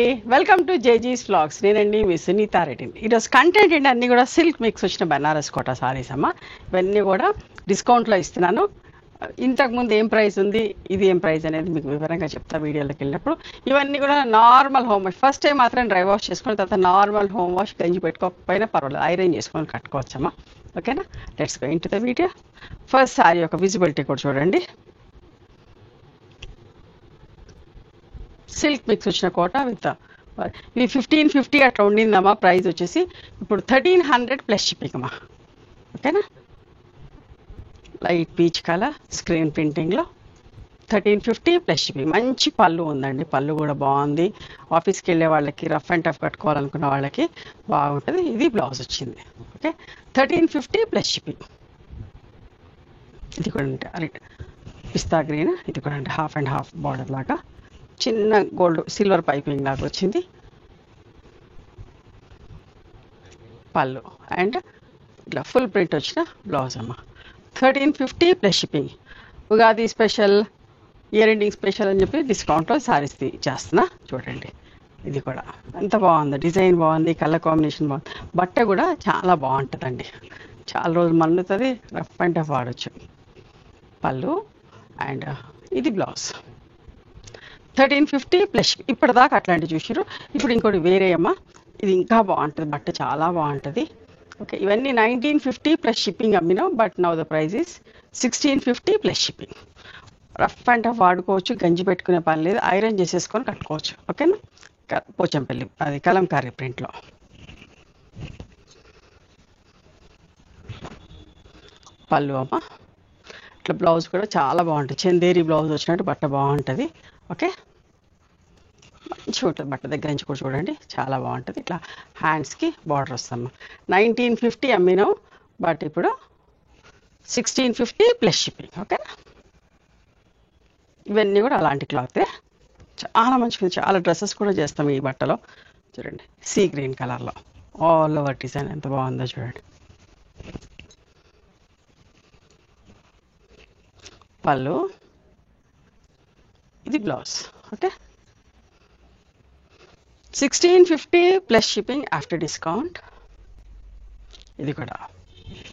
అండి, welcome to జేజీస్ vlogs. నేనండి మీ సునీతా రెడ్డి. ఈరోజు కంటెంట్ ఏంటి అన్నీ కూడా సిల్క్ మిక్స్ వచ్చిన బనారస్ కోట సారీస్ అమ్మ. ఇవన్నీ కూడా డిస్కౌంట్లో ఇస్తున్నాను. ఇంతకుముందు ఏం ప్రైస్ ఉంది, ఇది ఏం ప్రైస్ అనేది మీకు వివరంగా చెప్తా వీడియోలోకి వెళ్ళినప్పుడు. ఇవన్నీ కూడా normal home wash. First time మాత్రం డ్రై వాష్ చేసుకుని తర్వాత నార్మల్ హోమ్ వాష్ గంజి పెట్టుకోకపోయినా పర్వాలేదు, ఐరన్ చేసుకొని కట్టుకోవచ్చమ్మా. ఓకేనా, let's go into the video. First sorry యొక్క విజిబిలిటీ కూడా చూడండి. సిల్క్ మిక్స్ వచ్చిన కోట విత్ ఇది 1550 అట్లా ఉండిందమ్మా. ప్రైస్ వచ్చేసి ఇప్పుడు 1300 ప్లస్ షిప్పింగ్ అమ్మా. ఓకేనా, లైట్ పీచ్ కలర్ స్క్రీన్ ప్రింటింగ్లో 1350 ప్లస్ షిప్పింగ్. మంచి పళ్ళు ఉందండి, పళ్ళు కూడా బాగుంది. ఆఫీస్కి వెళ్ళే వాళ్ళకి, రఫ్ అండ్ టఫ్ కట్టుకోవాలనుకున్న వాళ్ళకి బాగుంటుంది. ఇది బ్లౌజ్ వచ్చింది. Okay, 1350 plus shipping. ఇది కూడా అంటే పిస్తా గ్రీన్, ఇది కూడా అంటే హాఫ్ అండ్ హాఫ్ బార్డర్ లాగా చిన్న గోల్డ్ సిల్వర్ పైపింగ్ లాగా వచ్చింది పళ్ళు. అండ్ ఇట్లా ఫుల్ ప్రింట్ వచ్చిన బ్లౌజ్ అమ్మ. 1350 plus shipping. Ugadi special, year ending special అని చెప్పి డిస్కౌంట్లో సారీస్ చేస్తున్నా. చూడండి, ఇది కూడా ఎంత బాగుంది, డిజైన్ బాగుంది, కలర్ కాంబినేషన్ బాగుంది. బట్ట కూడా చాలా బాగుంటుందండి, చాలా రోజులు మన్నుతుంది, రఫ్ అండ్ టఫ్ వాడచ్చు. పళ్ళు అండ్ ఇది బ్లౌజ్ 1350 ప్లస్. ఇప్పటిదాకా అట్లాంటివి చూసారు. ఇప్పుడు ఇంకోటి వేరే అమ్మా, ఇది ఇంకా బాగుంటుంది, బట్ట చాలా బాగుంటుంది. ఓకే, ఇవన్నీ 1950 ప్లస్ షిప్పింగ్ అమ్మినాం. But now the price is 1650 plus shipping. Rough and tough వాడుకోవచ్చు, గంజి పెట్టుకునే పని లేదు, ఐరన్ చేసేసుకొని కట్టుకోవచ్చు. ఓకేనా, పోచంపల్లి అది కలంకారీ ప్రింట్లో. పళ్ళు అమ్మ. ఇట్లా బ్లౌజ్ కూడా చాలా బాగుంటుంది, చందేరి బ్లౌజ్ వచ్చినట్టు బట్ట బాగుంటుంది. ఓకే, మంచిగా ఉంటుంది బట్ట, దగ్గర నుంచి కూడా చూడండి చాలా బాగుంటుంది. ఇట్లా హ్యాండ్స్కి బార్డర్ వస్తాము. 1950 అమ్మినాం, బట్ ఇప్పుడు 1650 ప్లస్ షిప్పింగ్. ఓకే, ఇవన్నీ కూడా అలాంటి క్లాతే, చాలా మంచిగా, చాలా డ్రెస్సెస్ కూడా చేస్తాం ఈ బట్టలో. చూడండి, సీ గ్రీన్ కలర్లో ఆల్ ఓవర్ డిజైన్ ఎంత బాగుందో చూడండి. పళ్ళు, ఇది blouse. Okay, 1650 plus shipping after discount. ఇది కూడా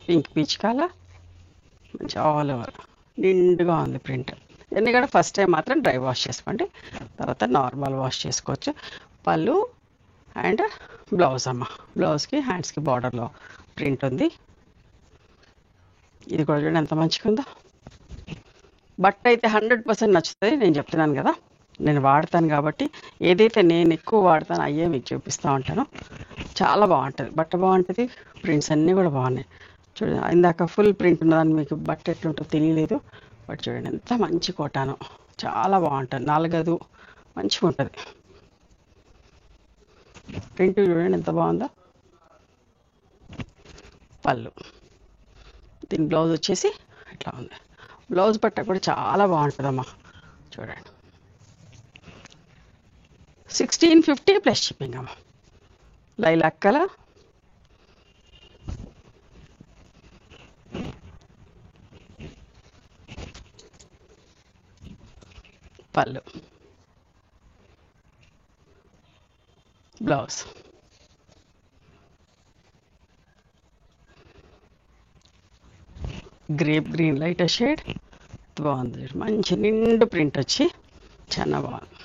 పింక్ పీచ్ కలర్, మంచి ఆల్ ఓవర్ నిండుగా ఉంది ప్రింట్. ఇవన్నీ కూడా ఫస్ట్ టైం మాత్రం డ్రై వాష్ చేసుకోండి, తర్వాత నార్మల్ వాష్ చేసుకోవచ్చు. పళ్ళు అండ్ బ్లౌజ్ అమ్మ. బ్లౌజ్కి హ్యాండ్స్కి బార్డర్లో ప్రింట్ ఉంది. ఇది కూడా చూడండి ఎంత మంచిగా ఉందో. బట్ట అయితే 100% నచ్చుతుంది, నేను చెప్తున్నాను కదా, నేను వాడతాను కాబట్టి. ఏదైతే నేను ఎక్కువ వాడతాను అయ్యే మీకు చూపిస్తూ ఉంటాను. చాలా బాగుంటుంది బట్ట, బాగుంటుంది. ప్రింట్స్ అన్నీ కూడా బాగున్నాయి. చూడండి, ఇందాక ఫుల్ ప్రింట్ ఉన్నదాన్ని మీకు బట్ట ఎట్లుంటుందో తెలియలేదు. బట్ చూడండి ఎంత మంచి కోటాను, చాలా బాగుంటుంది. 4 మంచిగా ఉంటుంది. ప్రింట్ చూడండి ఎంత బాగుందో. పళ్ళు, దీని బ్లౌజ్ వచ్చేసి ఇట్లా ఉంది. బ్లౌజ్ బట్ట కూడా చాలా బాగుంటుందమ్మా. చూడండి, 1650 ప్లస్ షిప్పింగ్ అమ్మ. లైలాక్ కలర్, పళ్ళు, blouse. Grape green light shade బాగుంది, మంచి నిండు ప్రింట్ వచ్చి చాలా బాగుంది.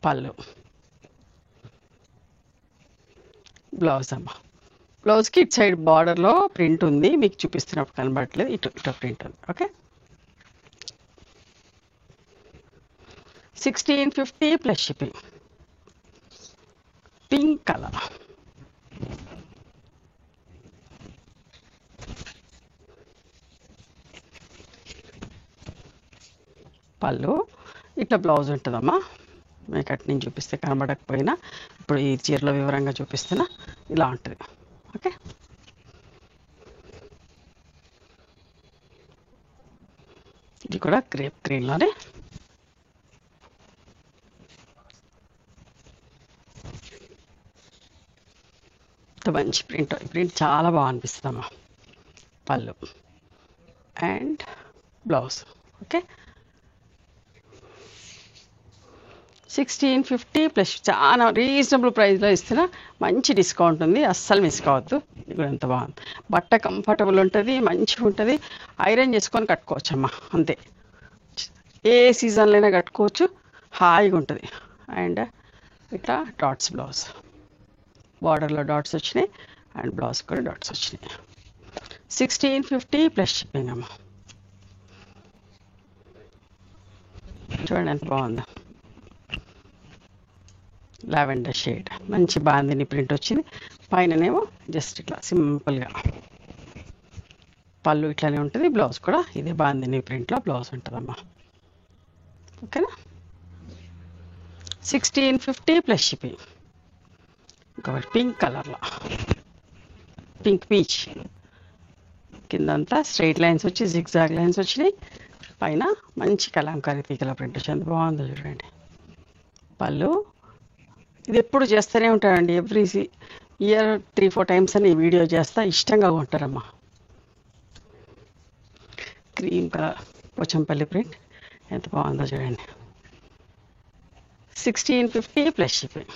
పళ్ళు, బ్లౌజ్ అమ్మ. బ్లౌజ్కి ఇటు సైడ్ బార్డర్లో ప్రింట్ ఉంది, మీకు చూపిస్తున్నప్పుడు కనబడట్లేదు, ఇటు ఇటు ప్రింట్ ఉంది. Okay, 1650 plus shipping. Pink colour, పళ్ళు, ఇట్లా బ్లౌజ్ ఉంటుందమ్మా. మీకు అటు నుంచి చూపిస్తే కనబడకపోయినా ఇప్పుడు ఈ చీరలో వివరంగా చూపిస్తున్నా, ఇలా ఉంటుంది. ఓకే, ఇది కూడా గ్రేప్ గ్రీన్లోనే. మంచి ప్రింట్, ప్రింట్ చాలా బాగా అనిపిస్తుందమ్మా. పళ్ళు అండ్ బ్లౌజ్. ఓకే, 1650 ప్లస్ చాలా రీజనబుల్ ప్రైస్లో ఇస్తున్నా, మంచి డిస్కౌంట్ ఉంది, అస్సలు మిస్ కావద్దు. ఇది కూడా ఎంత బాగుంది, బట్ట కంఫర్టబుల్ ఉంటుంది, మంచిగా ఉంటుంది, ఐరన్ చేసుకొని కట్టుకోవచ్చు అమ్మా, అంతే. ఏ సీజన్లో అయినా కట్టుకోవచ్చు, హాయిగా ఉంటుంది. అండ్ ఇట్లా డాట్స్ బ్లౌజ్, బార్డర్లో డాట్స్ వచ్చినాయి అండ్ బ్లౌజ్ కూడా డాట్స్ వచ్చినాయి. 1650 ప్లస్ షిప్పింగ్ అమ్మా. చూడండి ఎంత బాగుందో, లావెండర్ షేడ్, మంచి బాందిని ప్రింట్ వచ్చింది. పైననేమో జస్ట్ ఇట్లా సింపుల్గా పళ్ళు ఇట్లానే ఉంటుంది, బ్లౌజ్ కూడా ఇదే బాందిని ప్రింట్లో బ్లౌజ్ ఉంటుందమ్మా. ఓకేనా, 1650 ప్లస్ షిప్పింగ్. ఇంకొకటి పింక్ కలర్లో, పింక్ పీచ్, కిందంతా స్ట్రైట్ లైన్స్ వచ్చి జిగ్జాగ్ లైన్స్ వచ్చినాయి, పైన మంచి కలంకారీ తీగల ప్రింట్ వచ్చింది, బాగుందో చూడండి. పళ్ళు ఇది ఎప్పుడు చేస్తూనే ఉంటానండి, ఎవ్రీ ఇయర్ 3-4 టైమ్స్ అని ఈ వీడియో చేస్తా, ఇష్టంగా ఉంటారమ్మా. క్రీమ్ కలర్ పోచంపల్లి ప్రింట్ ఎంత బాగుందో చూడండి. 1650 ప్లస్ షిప్పింగ్.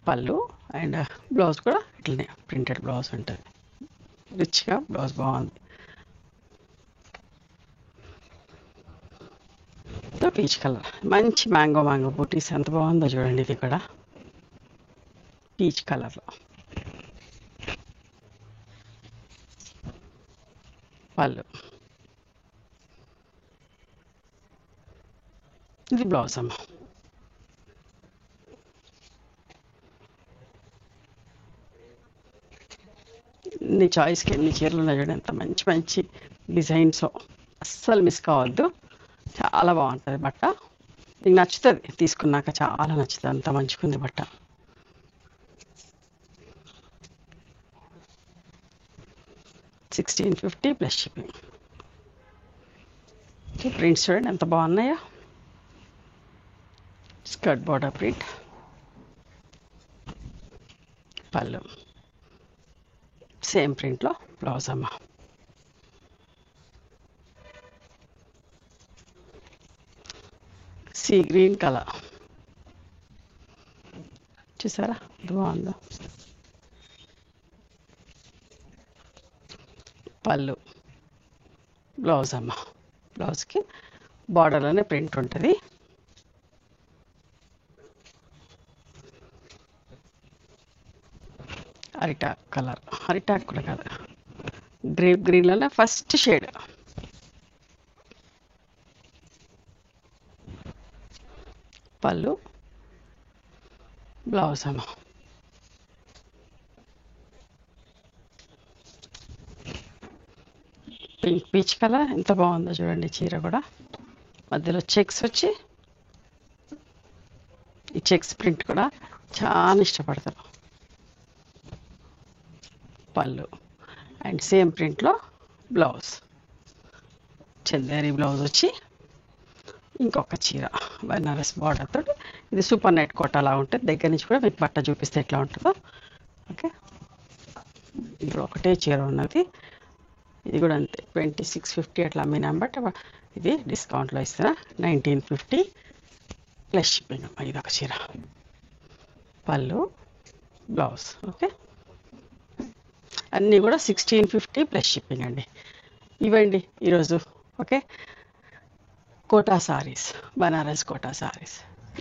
పళ్ళు అండ్ బ్లౌజ్ కూడా ఇట్లనే ప్రింటెడ్ బ్లౌజ్ ఉంటుంది, రిచ్గా బ్లౌజ్ బాగుంది. పీచ్ కలర్, మంచి మ్యాంగో బూటీస్ ఎంత బాగుందో చూడండి. ఇది కూడా పీచ్ కలర్లో, పళ్ళు, ఇది బ్లౌజ్ అమ్మ. నీ చాయిస్కి ఎన్ని చీరలు ఉన్నాయి చూడండి, ఎంత మంచి మంచి డిజైన్స్, అస్సలు మిస్ కావద్దు. చాలా బాగుంటుంది బట్ట, నీకు నచ్చుతుంది, తీసుకున్నాక చాలా నచ్చుతుంది, అంత మంచిగుంది బట్ట. $1650 ప్లస్ షిప్పింగ్. ప్రింట్స్ చూడండి ఎంత బాగున్నాయో, స్కర్ట్ బార్డర్ ప్రింట్, పళ్ళు సేమ్ ప్రింట్లో బ్లౌజ్ అమ్మ. సీ గ్రీన్ కలర్ చూసారా, బాగుందో. పళ్ళు, బ్లౌజ్ అమ్మ, బ్లౌజ్కి బార్డర్లోనే ప్రింట్ ఉంటుంది. అరిటాక్ కలర్, అరిటాక్ కూడా కాదు, గ్రేప్ గ్రీన్లోనే ఫస్ట్ షేడ్. పళ్ళు, బ్లౌజ్ అమ్మ. పింక్ పీచ్ కలర్ ఎంత బాగుందో చూడండి. చీర కూడా మధ్యలో చెక్స్ వచ్చి, ఈ చెక్స్ ప్రింట్ కూడా చాలా ఇష్టపడతారు. పళ్ళు అండ్ సేమ్ ప్రింట్లో బ్లౌజ్, చందేరి బ్లౌజ్ వచ్చి ఇంకొక చీర బనారస్ బార్డర్ తోటి. ఇది సూపర్ నెట్ కోట అలా ఉంటుంది, దగ్గర నుంచి కూడా మీకు బట్ట చూపిస్తే ఎట్లా ఉంటుందో. ఓకే, ఇప్పుడు ఒకటే చీర ఉన్నది, ఇది కూడా అంతే 2650 అట్లా అమ్మినాం, బట్ ఇది డిస్కౌంట్లో ఇస్తున్నా 1950 ప్లస్ షిప్పింగ్. ఇది ఒక చీర, పళ్ళు, బ్లౌజ్. ఓకే, అన్నీ కూడా 1650 ప్లస్ షిప్పింగ్ అండి. ఇవ్వండి ఈరోజు. Okay, Kota saris, Banaras Kota saris,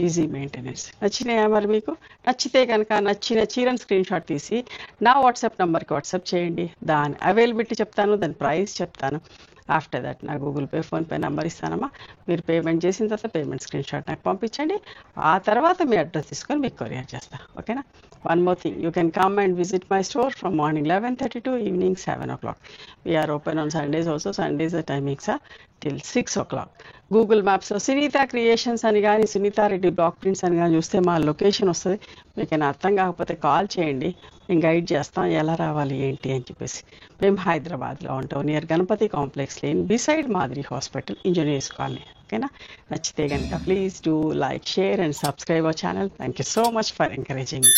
easy maintenance. నచ్చినాయా మరి మీకు? నచ్చితే కనుక నచ్చిన చీరను స్క్రీన్ షాట్ తీసి నా వాట్సాప్ నెంబర్కి వాట్సాప్ చేయండి. దాని అవైలబిలిటీ చెప్తాను, దాని ప్రైస్ చెప్తాను. ఆఫ్టర్ దట్ నా గూగుల్ పే, ఫోన్పే నెంబర్ ఇస్తానమ్మా. మీరు పేమెంట్ చేసిన తర్వాత పేమెంట్ స్క్రీన్ షాట్ నాకు పంపించండి. ఆ తర్వాత మీ అడ్రస్ తీసుకొని మీకు కొరియర్ చేస్తా. ఓకేనా? One more thing, you can come and visit my store from morning 11:30 to evening 7 o'clock. We are open on Sundays also. Sundays the timings are till 6 o'clock. Google మ్యాప్స్లో Sunitha creations అని కానీ Sunitha Reddy block prints అని కానీ చూస్తే మా location వస్తుంది. మీకు అర్థం కాకపోతే కాల్ చేయండి, నేను గైడ్ చేస్తాం ఎలా రావాలి ఏంటి అని చెప్పేసి. మేము హైదరాబాద్లో ఉంటాం, near Ganapathi complex lane, beside Madiri hospital, engineers colony. ఓకేనా? నచ్చితే కనుక please do like, share and subscribe our channel. Thank you so much for encouraging.